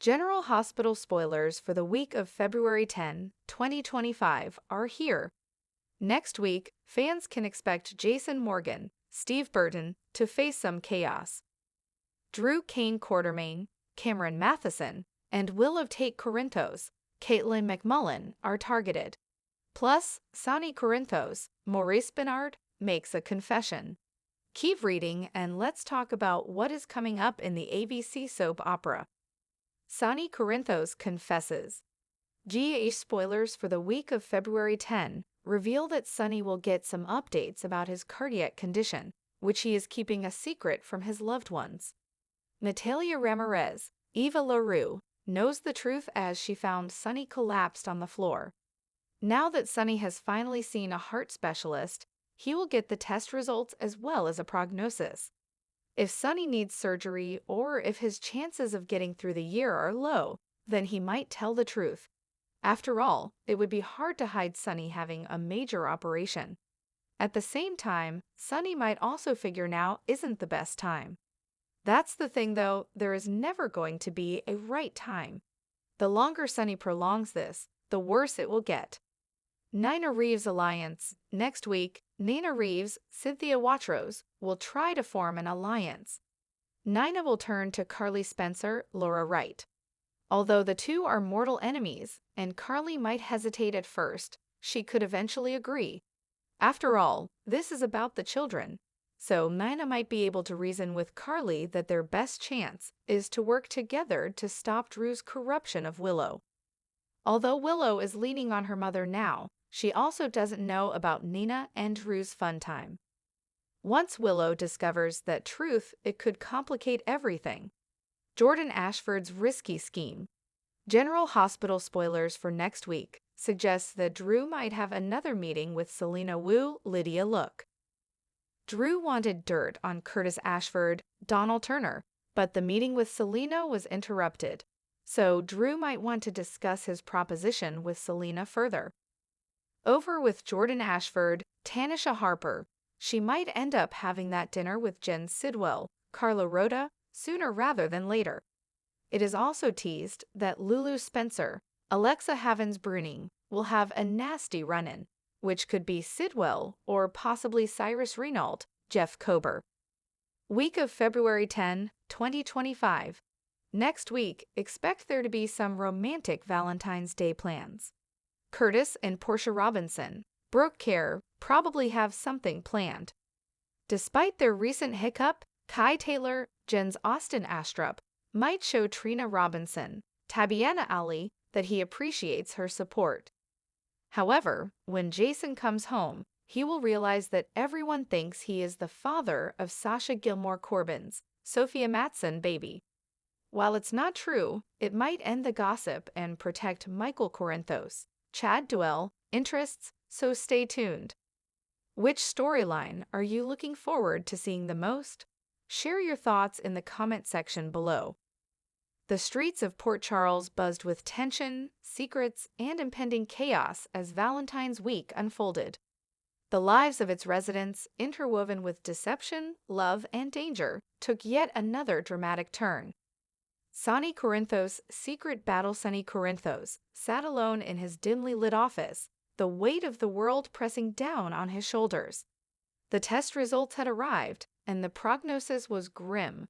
General Hospital spoilers for the week of February 10, 2025 are here. Next week, fans can expect Jason Morgan, Steve Burton to face some chaos. Drew Kane Quartermain, Cameron Matheson, and Will of Tate Corinthos, Caitlin McMullen are targeted. Plus, Sonny Corinthos, Maurice Bernard, makes a confession. Keep reading and let's talk about what is coming up in the ABC soap opera. Sonny Corinthos confesses. GH spoilers for the week of February 10 reveal that Sonny will get some updates about his cardiac condition, which he is keeping a secret from his loved ones. Natalia Ramirez, Eva LaRue, knows the truth as she found Sonny collapsed on the floor. Now that Sonny has finally seen a heart specialist, he will get the test results as well as a prognosis. If Sonny needs surgery or if his chances of getting through the year are low, then he might tell the truth. After all, it would be hard to hide Sonny having a major operation. At the same time, Sonny might also figure now isn't the best time. That's the thing though, there is never going to be a right time. The longer Sonny prolongs this, the worse it will get. Nina Reeves Alliance. Next week, Nina Reeves, Cynthia Watros will try to form an alliance. Nina will turn to Carly Spencer, Laura Wright. Although the two are mortal enemies, and Carly might hesitate at first, she could eventually agree. After all, this is about the children, so Nina might be able to reason with Carly that their best chance is to work together to stop Drew's corruption of Willow. Although Willow is leaning on her mother now, she also doesn't know about Nina and Drew's fun time. Once Willow discovers that truth, it could complicate everything. Jordan Ashford's risky scheme. General Hospital spoilers for next week suggests that Drew might have another meeting with Selena Wu, Lydia Look. Drew wanted dirt on Curtis Ashford, Donald Turner, but the meeting with Selena was interrupted. So Drew might want to discuss his proposition with Selena further. Over with Jordan Ashford, Tanisha Harper. She might end up having that dinner with Jen Sidwell, Carla Rhoda, sooner rather than later. It is also teased that Lulu Spencer, Alexa Havens-Bruning, will have a nasty run-in, which could be Sidwell or possibly Cyrus Renault, Jeff Kober. Week of February 10, 2025. Next week, expect there to be some romantic Valentine's Day plans. Curtis and Portia Robinson, Brooke Kerr, probably have something planned. Despite their recent hiccup, Kai Taylor, Jen's Austin Astrup, might show Trina Robinson, Tabiana Ali, that he appreciates her support. However, when Jason comes home, he will realize that everyone thinks he is the father of Sasha Gilmore Corbin's, Sophia Matson baby. While it's not true, it might end the gossip and protect Michael Corinthos, Chad Duell, interests, so stay tuned. Which storyline are you looking forward to seeing the most? Share your thoughts in the comment section below. The streets of Port Charles buzzed with tension, secrets, and impending chaos as Valentine's Week unfolded. The lives of its residents, interwoven with deception, love, and danger, took yet another dramatic turn. Sonny Corinthos' secret battle. Sonny Corinthos sat alone in his dimly lit office, the weight of the world pressing down on his shoulders. The test results had arrived, and the prognosis was grim.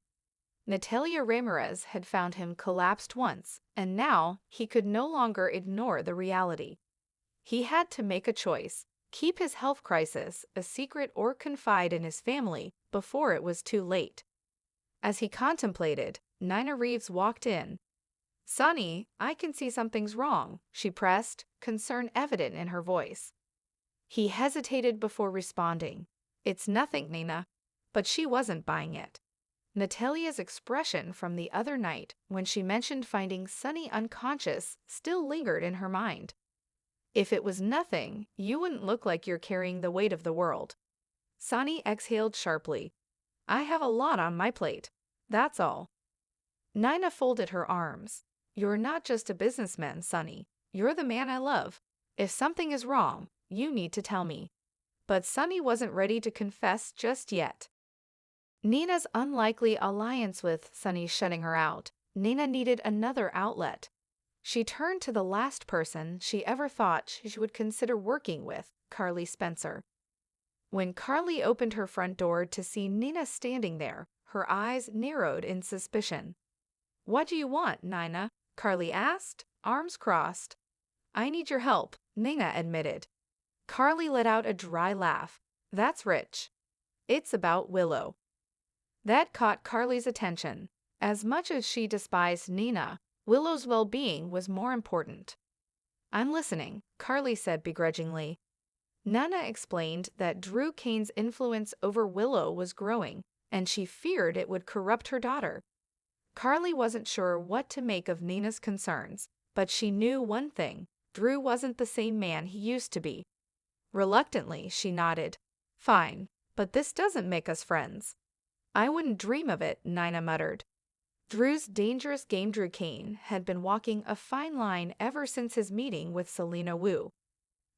Natalia Ramirez had found him collapsed once, and now he could no longer ignore the reality. He had to make a choice, keep his health crisis a secret or confide in his family before it was too late. As he contemplated, Nina Reeves walked in. "Sonny, I can see something's wrong," she pressed, concern evident in her voice. He hesitated before responding. "It's nothing, Nina." But she wasn't buying it. Natalia's expression from the other night when she mentioned finding Sonny unconscious still lingered in her mind. "If it was nothing, you wouldn't look like you're carrying the weight of the world." Sonny exhaled sharply. "I have a lot on my plate. That's all." Nina folded her arms. "You're not just a businessman, Sonny. You're the man I love. If something is wrong, you need to tell me." But Sonny wasn't ready to confess just yet. Nina's unlikely alliance with Sonny shutting her out, Nina needed another outlet. She turned to the last person she ever thought she would consider working with, Carly Spencer. When Carly opened her front door to see Nina standing there, her eyes narrowed in suspicion. "What do you want, Nina?" Carly asked, arms crossed. "I need your help," Nina admitted. Carly let out a dry laugh. "That's rich. It's about Willow." That caught Carly's attention. As much as she despised Nina, Willow's well-being was more important. "I'm listening," Carly said begrudgingly. Nana explained that Drew Kane's influence over Willow was growing, and she feared it would corrupt her daughter. Carly wasn't sure what to make of Nina's concerns, but she knew one thing: Drew wasn't the same man he used to be. Reluctantly, she nodded. "Fine, but this doesn't make us friends." "I wouldn't dream of it," Nina muttered. Drew's dangerous game. Drew Kane had been walking a fine line ever since his meeting with Selena Wu.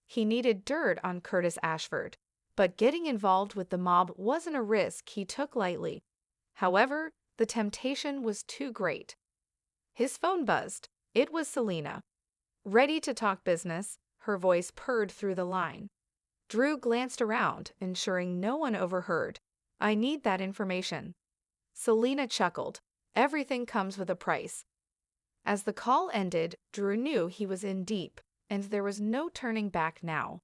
He needed dirt on Curtis Ashford, but getting involved with the mob wasn't a risk he took lightly. However, the temptation was too great. His phone buzzed. It was Selena. "Ready to talk business?" her voice purred through the line. Drew glanced around, ensuring no one overheard. "I need that information." Selena chuckled. "Everything comes with a price." As the call ended, Drew knew he was in deep, and there was no turning back now.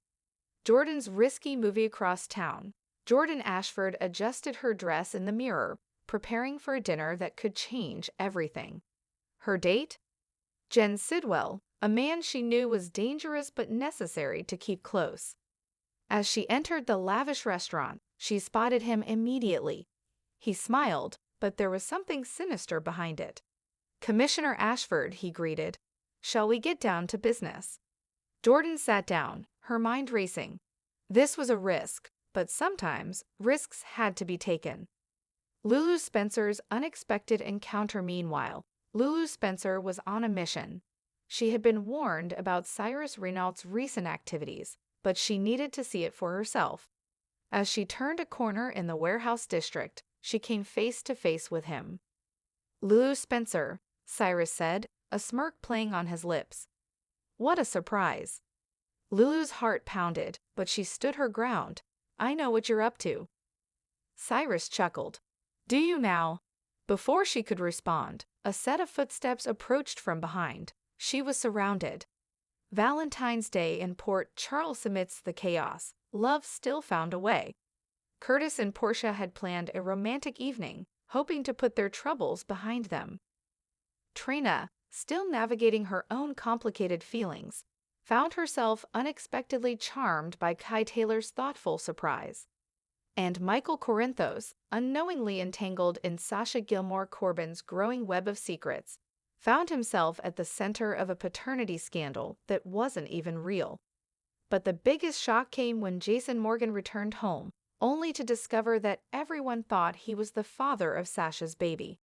Jordan's risky movie across town. Jordan Ashford adjusted her dress in the mirror, preparing for a dinner that could change everything. Her date? Jen Sidwell, a man she knew was dangerous but necessary to keep close. As she entered the lavish restaurant, she spotted him immediately. He smiled, but there was something sinister behind it. "Commissioner Ashford," he greeted. "Shall we get down to business?" Jordan sat down, her mind racing. This was a risk, but sometimes risks had to be taken. Lulu Spencer's unexpected encounter. Meanwhile, Lulu Spencer was on a mission. She had been warned about Cyrus Renault's recent activities, but she needed to see it for herself. As she turned a corner in the warehouse district, she came face to face with him. "Lulu Spencer," Cyrus said, a smirk playing on his lips. What a surprise. Lulu's heart pounded, but she stood her ground. "I know what you're up to." Cyrus chuckled. "Do you now?" Before she could respond, a set of footsteps approached from behind. She was surrounded. Valentine's Day in Port Charles. Amidst the chaos, love still found a way. Curtis and Portia had planned a romantic evening, hoping to put their troubles behind them. Trina, still navigating her own complicated feelings, found herself unexpectedly charmed by Kai Taylor's thoughtful surprise. And Michael Corinthos, unknowingly entangled in Sasha Gilmore Corbin's growing web of secrets, found himself at the center of a paternity scandal that wasn't even real. But the biggest shock came when Jason Morgan returned home, only to discover that everyone thought he was the father of Sasha's baby.